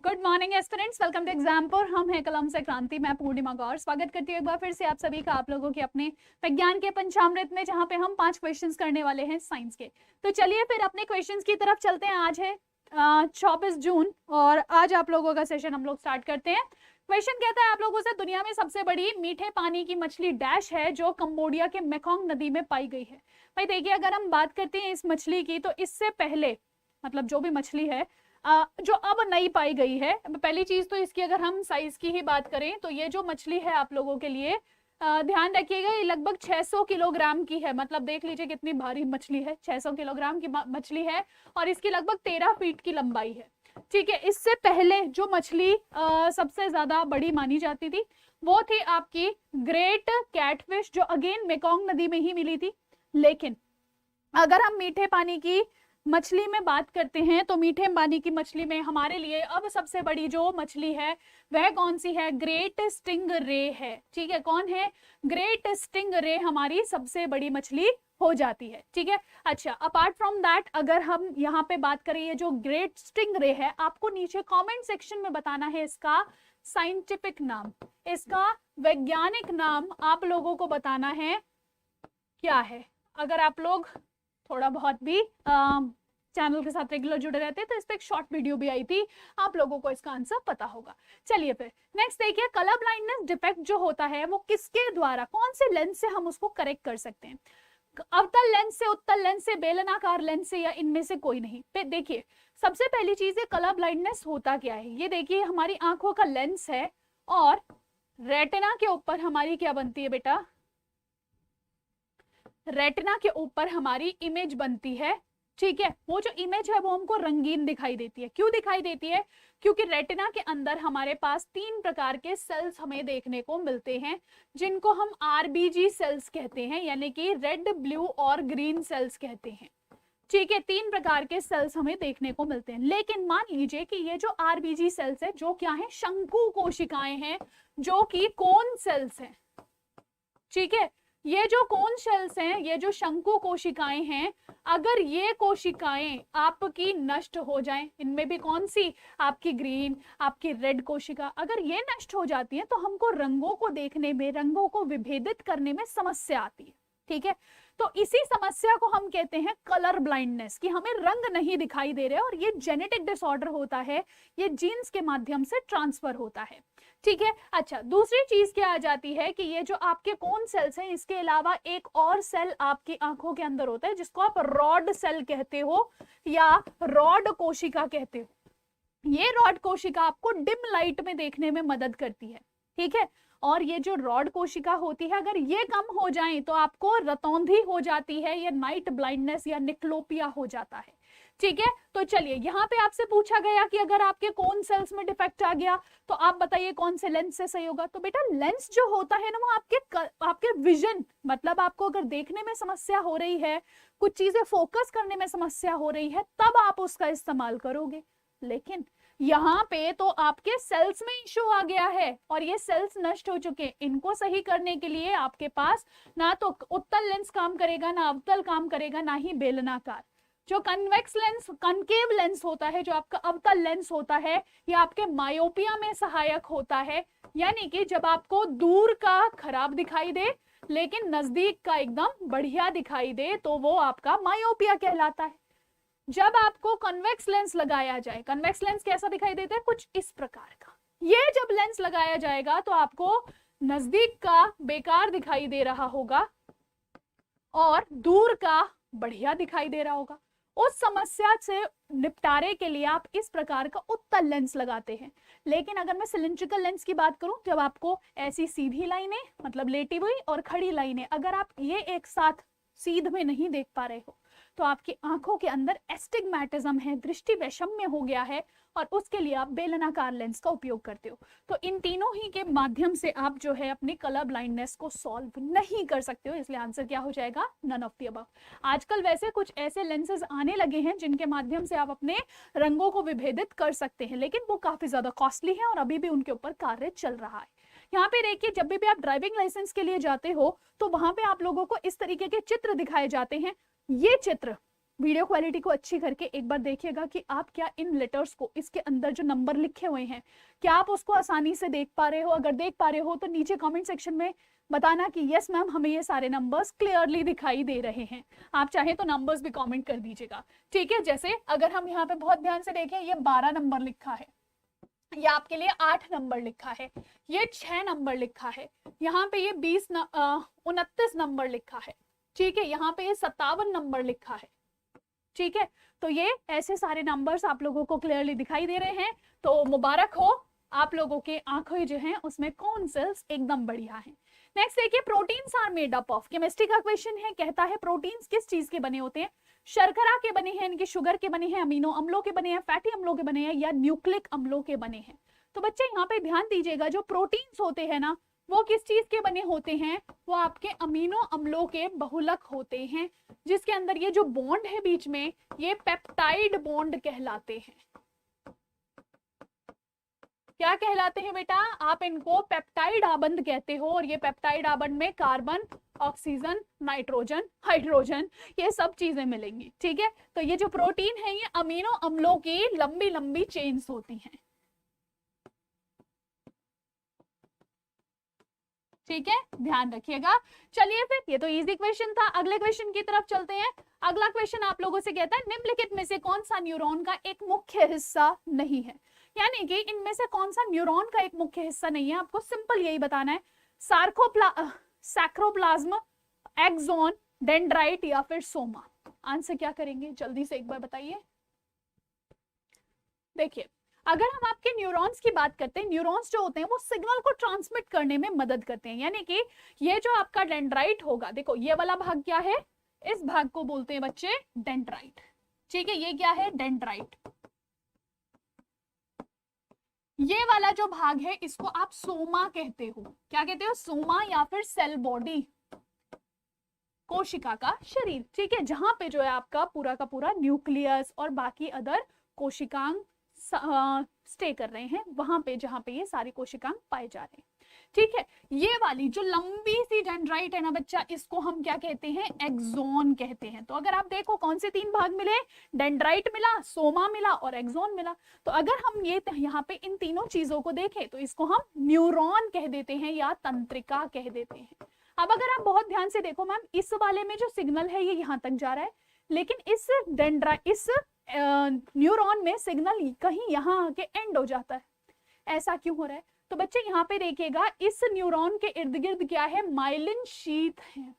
Good morning aspirants, welcome to Exampur. हम हैं कलम से क्रांति, मैं पूर्णिमा गौर स्वागत करती हूँ एक बार फिर से आप सभी का आप लोगों के अपने विज्ञान के पंचामृत में, जहाँ पे हम 5 क्वेश्चंस करने वाले हैं साइंस के। तो चलिए फिर अपने क्वेश्चंस की तरफ चलते हैं। आज है 24 जून और आज आप लोगों का सेशन हम लोग स्टार्ट करते हैं। क्वेश्चन कहता है आप लोगों से, दुनिया में सबसे बड़ी मीठे पानी की मछली डैश है जो कंबोडिया के मेकोंग नदी में पाई गई है। भाई देखिए, अगर हम बात करते हैं इस मछली की, तो इससे पहले मतलब जो भी मछली है जो अब नई पाई गई है, पहली चीज तो इसकी अगर हम साइज की ही बात करें तो ये जो मछली है आप लोगों के लिए ध्यान रखिएगा, ये लगभग 600 किलोग्राम की है। मतलब देख लीजिए कितनी भारी मछली है, 600 किलोग्राम की मछली है और इसकी लगभग 13 फीट की लंबाई है। ठीक है, इससे पहले जो मछली सबसे ज्यादा बड़ी मानी जाती थी वो थी आपकी ग्रेट कैटफिश, जो अगेन मेकोंग नदी में ही मिली थी। लेकिन अगर हम मीठे पानी की मछली में बात करते हैं तो मीठे पानी की मछली में हमारे लिए अब सबसे बड़ी जो मछली है वह कौन सी है? ग्रेट स्टिंग रे है। ठीक है, कौन है? ग्रेट स्टिंग रे हमारी सबसे बड़ी मछली हो जाती है। ठीक है, अच्छा, अपार्ट फ्रॉम दैट अगर हम यहाँ पे बात करें, ये जो ग्रेट स्टिंग रे है, आपको नीचे कॉमेंट सेक्शन में बताना है इसका साइंटिफिक नाम, इसका वैज्ञानिक नाम आप लोगों को बताना है क्या है। अगर आप लोग थोड़ा बहुत भी चैनल के साथ रेगुलर जुड़े रहते हैं तो इस पे एक शॉर्ट वीडियो भी आई थी, आप लोगों को इसका आंसर पता होगा। चलिए फिर नेक्स्ट देखिए, कलर ब्लाइंडनेस डिफेक्ट जो होता है वो किसके द्वारा, कौन से लेंस से हम उसको करेक्ट कर सकते हैं? अवतल लेंस से, उत्तल लेंस से, बेलनाकार लेंस से, या इनमें से कोई नहीं? देखिए, सबसे पहली चीज है कलर ब्लाइंडनेस होता क्या है। ये देखिए, हमारी आंखों का लेंस है और रेटिना के ऊपर हमारी क्या बनती है बेटा? रेटिना के ऊपर हमारी इमेज बनती है। ठीक है, वो जो इमेज है वो हमको रंगीन दिखाई देती है। क्यों दिखाई देती है? क्योंकि रेटिना के अंदर हमारे पास 3 प्रकार के सेल्स हमें देखने को मिलते हैं, जिनको हम आरबीजी सेल्स कहते हैं, यानी कि रेड, ब्लू और ग्रीन सेल्स कहते हैं। ठीक है, 3 प्रकार के सेल्स हमें देखने को मिलते हैं। लेकिन मान लीजिए कि ये जो आरबीजी सेल्स है, जो क्या है? शंकु कोशिकाएं हैं, जो कि कोन सेल्स हैं। ठीक है, ये जो कोन सेल्स हैं, ये जो शंकु कोशिकाएं हैं, अगर ये कोशिकाएं आपकी नष्ट हो जाएं, इनमें भी कौन सी? आपकी ग्रीन, आपकी रेड कोशिका, अगर ये नष्ट हो जाती है तो हमको रंगों को देखने में, रंगों को विभेदित करने में समस्या आती है। ठीक है, तो इसी समस्या को हम कहते हैं कलर ब्लाइंडनेस, कि हमें रंग नहीं दिखाई दे रहे, और ये जेनेटिक डिसऑर्डर होता है, ये जीन्स के माध्यम से ट्रांसफर होता है। ठीक है, अच्छा, दूसरी चीज क्या आ जाती है कि ये जो आपके कोन सेल्स हैं, इसके अलावा एक और सेल आपकी आंखों के अंदर होता है, जिसको आप रॉड सेल कहते हो या रॉड कोशिका कहते हो। ये रॉड कोशिका आपको डिम लाइट में देखने में मदद करती है। ठीक है, और ये जो रॉड कोशिका होती है, अगर ये कम हो जाए तो आपको रतौंधी हो जाती है, या नाइट ब्लाइंडनेस या निक्लोपिया हो जाता है। ठीक है, तो चलिए, यहाँ पे आपसे पूछा गया कि अगर आपके कोन सेल्स में डिफेक्ट आ गया तो आप बताइए कौन से लेंस से सही होगा। तो बेटा, लेंस जो होता है ना, वो आपके विजन, मतलब आपको अगर देखने में समस्या हो रही है, कुछ चीजें फोकस करने में समस्या हो रही है, तब आप उसका इस्तेमाल करोगे। लेकिन यहाँ पे तो आपके सेल्स में इश्यू आ गया है और ये सेल्स नष्ट हो चुके हैं। इनको सही करने के लिए आपके पास ना तो उत्तल लेंस काम करेगा, ना अवतल काम करेगा, ना ही बेलनाकार। जो कन्वेक्स लेंस, कनकेव लेंस होता है, जो आपका अवतल लेंस होता है, ये आपके मायोपिया में सहायक होता है। यानी कि जब आपको दूर का खराब दिखाई दे लेकिन नजदीक का एकदम बढ़िया दिखाई दे, तो वो आपका मायोपिया कहलाता है। जब आपको कन्वेक्स लेंस लगाया जाए, कन्वेक्स लेंस कैसा दिखाई देता है? कुछ इस प्रकार का। ये जब लेंस लगाया जाएगा तो आपको नजदीक का बेकार दिखाई दे रहा होगा और दूर का बढ़िया दिखाई दे रहा होगा। उस समस्या से निपटारे के लिए आप इस प्रकार का उत्तल लेंस लगाते हैं। लेकिन अगर मैं सिलिंड्रिकल लेंस की बात करूं, जब आपको ऐसी सीधी लाइनें, मतलब लेटी हुई और खड़ी लाइनें, अगर आप ये एक साथ सीध में नहीं देख पा रहे हो, तो आपकी आंखों के अंदर एस्टिग्मैटिज्म है, दृष्टि वैषम्य हो गया है, और उसके लिए आप बेलनाकार लेंस का उपयोग करते हो। तो इन तीनों ही के माध्यम से आप जो है अपनी कलर ब्लाइंडनेस को सॉल्व नहीं कर सकते हो, इसलिए आंसर क्या हो जाएगा? None of the above. आजकल वैसे कुछ ऐसे लेंसेज आने लगे हैं जिनके माध्यम से आप अपने रंगों को विभेदित कर सकते हैं, लेकिन वो काफी ज्यादा कॉस्टली है और अभी भी उनके ऊपर कार्य चल रहा है। यहाँ पे देखिए, जब भी आप ड्राइविंग लाइसेंस के लिए जाते हो तो वहां पे आप लोगों को इस तरीके के चित्र दिखाए जाते हैं। ये चित्र वीडियो क्वालिटी को अच्छी करके एक बार देखिएगा कि आप क्या इन लेटर्स को, इसके अंदर जो नंबर लिखे हुए हैं, क्या आप उसको आसानी से देख पा रहे हो। अगर देख पा रहे हो तो नीचे कमेंट सेक्शन में बताना कि यस मैम हमें ये सारे नंबर्स क्लियरली दिखाई दे रहे हैं। आप चाहे तो नंबर्स भी कमेंट कर दीजिएगा, ठीक है। जैसे अगर हम यहाँ पे बहुत ध्यान से देखें, ये 12 नंबर लिखा है, ये आपके लिए 8 नंबर लिखा है, ये 6 नंबर लिखा है, यहाँ पे ये 29 नंबर लिखा है, ठीक है, यहाँ पे ये 57 नंबर लिखा है, ठीक है। तो ये ऐसे सारे नंबर्स आप लोगों को क्लियरली दिखाई दे रहे हैं, तो मुबारक हो, आप लोगों के आंखें जो हैं उसमें कौन सेल्स एकदम बढ़िया हैं। नेक्स्ट देखिए, proteins are made up of, chemistry का क्वेश्चन है, कहता है प्रोटीन्स किस चीज के बने होते हैं। शर्करा के बने हैं, इनके शुगर के बने हैं, अमीनो अम्लों के बने हैं, फैटी अम्लों के बने हैं, या न्यूक्लिक अम्लों के बने हैं। तो बच्चे यहाँ पे ध्यान दीजिएगा, जो प्रोटीन्स होते हैं ना, वो किस चीज के बने होते हैं, वो आपके अमीनो अम्लों के बहुलक होते हैं, जिसके अंदर ये जो बॉन्ड है बीच में, ये पेप्टाइड बॉन्ड कहलाते हैं। क्या कहलाते हैं बेटा, आप इनको पेप्टाइड आबंध कहते हो, और ये पेप्टाइड आबंध में कार्बन, ऑक्सीजन, नाइट्रोजन, हाइड्रोजन, ये सब चीजें मिलेंगी, ठीक है। तो ये जो प्रोटीन है, ये अमीनो अम्लों की लंबी लंबी चेन्स होती हैं, ठीक है, ध्यान रखिएगा। चलिए फिर, ये तो इजी क्वेश्चन था, अगले क्वेश्चन की तरफ चलते हैं। अगला क्वेश्चन आप लोगों से कहता है, निम्नलिखित में से कौन सा न्यूरॉन का एक मुख्य हिस्सा नहीं है, यानी कि इनमें से कौन सा न्यूरॉन का एक मुख्य हिस्सा नहीं है। आपको सिंपल यही बताना है, सैक्रोप्लाज्म, एक्सोन, डेंड्राइट या फिर सोमा। आंसर क्या करेंगे, जल्दी से एक बार बताइए। देखिए, अगर हम आपके न्यूरॉन्स की बात करते हैं, न्यूरॉन्स जो होते हैं वो सिग्नल को ट्रांसमिट करने में मदद करते हैं, यानी कि ये जो आपका डेंड्राइट होगा, देखो ये वाला भाग क्या है, इस भाग को बोलते हैं बच्चे डेंड्राइट, ठीक है, ये क्या है, डेंड्राइट। ये वाला जो भाग है इसको आप सोमा कहते हो, क्या कहते हो, सोमा या फिर सेल बॉडी, कोशिका का शरीर, ठीक है, जहां पे जो है आपका पूरा का पूरा न्यूक्लियस और बाकी अदर कोशिकांग स्टे कर रहे हैं, वहां पे जहां पे ये सारे कोशिकांग पाए जा रहे हैं, ठीक है। ये वाली जो लंबी सी डेंड्राइट है ना बच्चा, इसको हम क्या कहते हैं, एक्सोन कहते हैं। तो अगर आप देखो कौन से 3 भाग मिले, डेंड्राइट मिला, सोमा मिला और एक्सोन मिला। तो अगर हम ये यहाँ पे इन तीनों चीजों को देखें तो इसको हम न्यूरॉन कह देते हैं या तंत्रिका कह देते हैं। अब अगर आप बहुत ध्यान से देखो मैम, इस वाले में जो सिग्नल है ये यहाँ तक जा रहा है, लेकिन इस न्यूरॉन में सिग्नल कहीं यहाँ आके एंड हो जाता है, ऐसा क्यों हो रहा है। तो बच्चे यहाँ पे देखिएगा, इस न्यूरॉन के इर्द गिर्द क्या है, माइलिन शीथ है,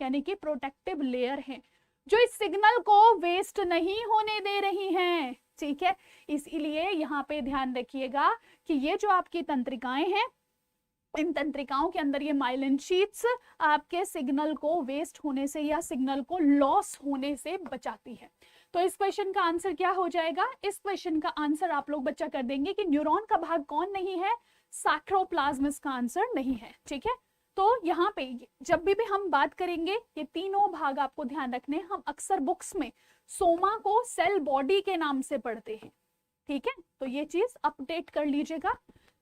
यानी कि प्रोटेक्टिव लेयर है, जो इस सिग्नल को वेस्ट नहीं होने दे रही हैं, ठीक है। इसीलिए यहाँ पे ध्यान रखिएगा कि ये जो आपकी तंत्रिकाएं हैं, इन तंत्रिकाओं के अंदर ये माइलिन शीट्स आपके सिग्नल को वेस्ट होने से या सिग्नल को लॉस होने से बचाती है। तो इस क्वेश्चन का आंसर क्या हो जाएगा, इस क्वेश्चन का आंसर आप लोग बच्चा कर देंगे कि न्यूरॉन का भाग कौन नहीं है, सैक्रोप्लाज्म का आंसर नहीं है, ठीक है। तो यहाँ पे जब भी हम बात करेंगे, ये तीनों भाग आपको ध्यान रखने, हम अक्सर बुक्स में सोमा को सेल बॉडी के नाम से पढ़ते हैं, ठीक है। तो ये चीज अपडेट कर लीजिएगा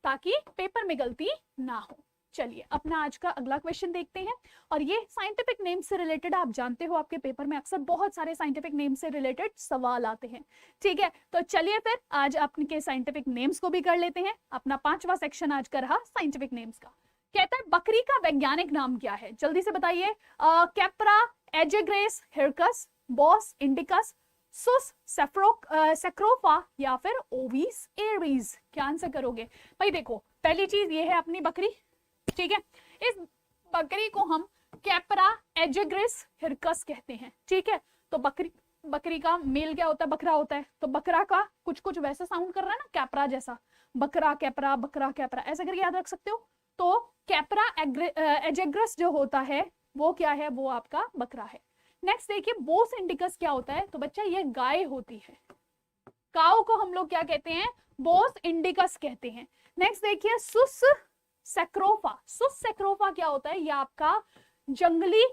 ताकि पेपर में गलती ना हो। चलिए अपना आज का अगला क्वेश्चन देखते हैं, और ये साइंटिफिक नेम से रिलेटेड, आप जानते हो आपके पेपर में अक्सर बहुत सारे साइंटिफिक नेम से रिलेटेड सवाल आते हैं, ठीक है। तो चलिए फिर आज आपके साइंटिफिक नेम्स को भी कर लेते हैं। अपना 5वां सेक्शन आज का रहा साइंटिफिक नेम्स का। कहता है बकरी का वैज्ञानिक नाम क्या है, जल्दी से बताइए। कैप्रा, एजेग्रेस, हिरकस, बॉस इंडिकस, सुस सेक्रोफा या फिर ओविस एरीज, क्या आंसर करोगे भाई। देखो पहली चीज ये है अपनी बकरी, ठीक है। इस बकरी को हम कैप्रा एजेग्रेस हिरकस कहते हैं, ठीक है। तो बकरी का मेल क्या होता है, बकरा होता है, तो बकरा का कुछ कुछ वैसा साउंड कर रहा है ना, कैप्रा जैसा, बकरा कैप्रा, बकरा कैप्रा, ऐसा करके याद रख सकते हो। तो कैप्रा एजेग्रेस जो होता है वो क्या है, वो आपका बकरा है। नेक्स्ट देखिए बोस इंडिकस क्या होता है, तो बच्चा ये गाय होती है, काऊ को हम लोग क्या कहते हैं, बोस इंडिकस कहते हैं। नेक्स्ट देखिए सुस सेक्रोफा, सुस सेक्रोफा क्या होता है, ये आपका जंगली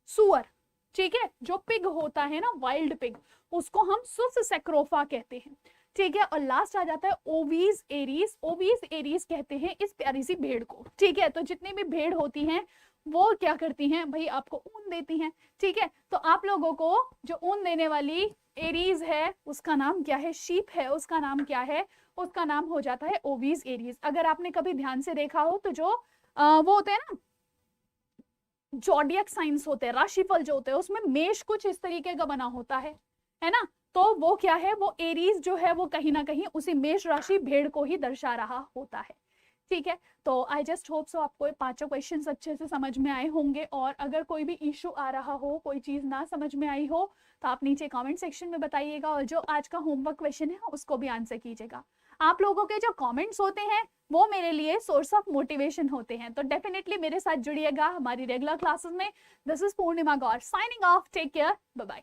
सुअर, ठीक है, जो पिग होता है ना, वाइल्ड पिग, उसको हम सुस सेक्रोफा कहते हैं, ठीक है। और लास्ट आ जाता है ओवीज एरीज, ओवीज एरीज कहते हैं इस प्यारी सी भेड़ को, ठीक है। तो जितनी भी भेड़ होती हैं वो क्या करती हैं भाई, आपको ऊन देती हैं। ठीक है, तो आप लोगों को जो ऊन देने वाली एरीज है उसका नाम क्या है, शीप है, उसका नाम क्या है, उसका नाम हो जाता है ओवीज एरीज। अगर आपने कभी ध्यान से देखा हो तो जो वो होते हैं ना जॉडियक साइंस होते हैं, राशिफल जो होते हैं, उसमें मेष कुछ इस तरीके का बना होता है ना, तो वो क्या है, वो एरीज जो है वो कहीं ना कहीं उसी मेष राशि भेड़ को ही दर्शा रहा होता है। ठीक है, तो आई जस्ट होप सो आपको पांचों क्वेश्चंस अच्छे से समझ में आए होंगे, और अगर कोई भी इशू आ रहा हो, कोई चीज ना समझ में आई हो, तो आप नीचे कमेंट सेक्शन में बताइएगा, और जो आज का होमवर्क क्वेश्चन है उसको भी आंसर कीजिएगा। आप लोगों के जो कमेंट्स होते हैं वो मेरे लिए सोर्स ऑफ मोटिवेशन होते हैं, तो डेफिनेटली मेरे साथ जुड़िएगा हमारी रेगुलर क्लासेस में। This is Purnima Gaur signing off, take care, bye bye.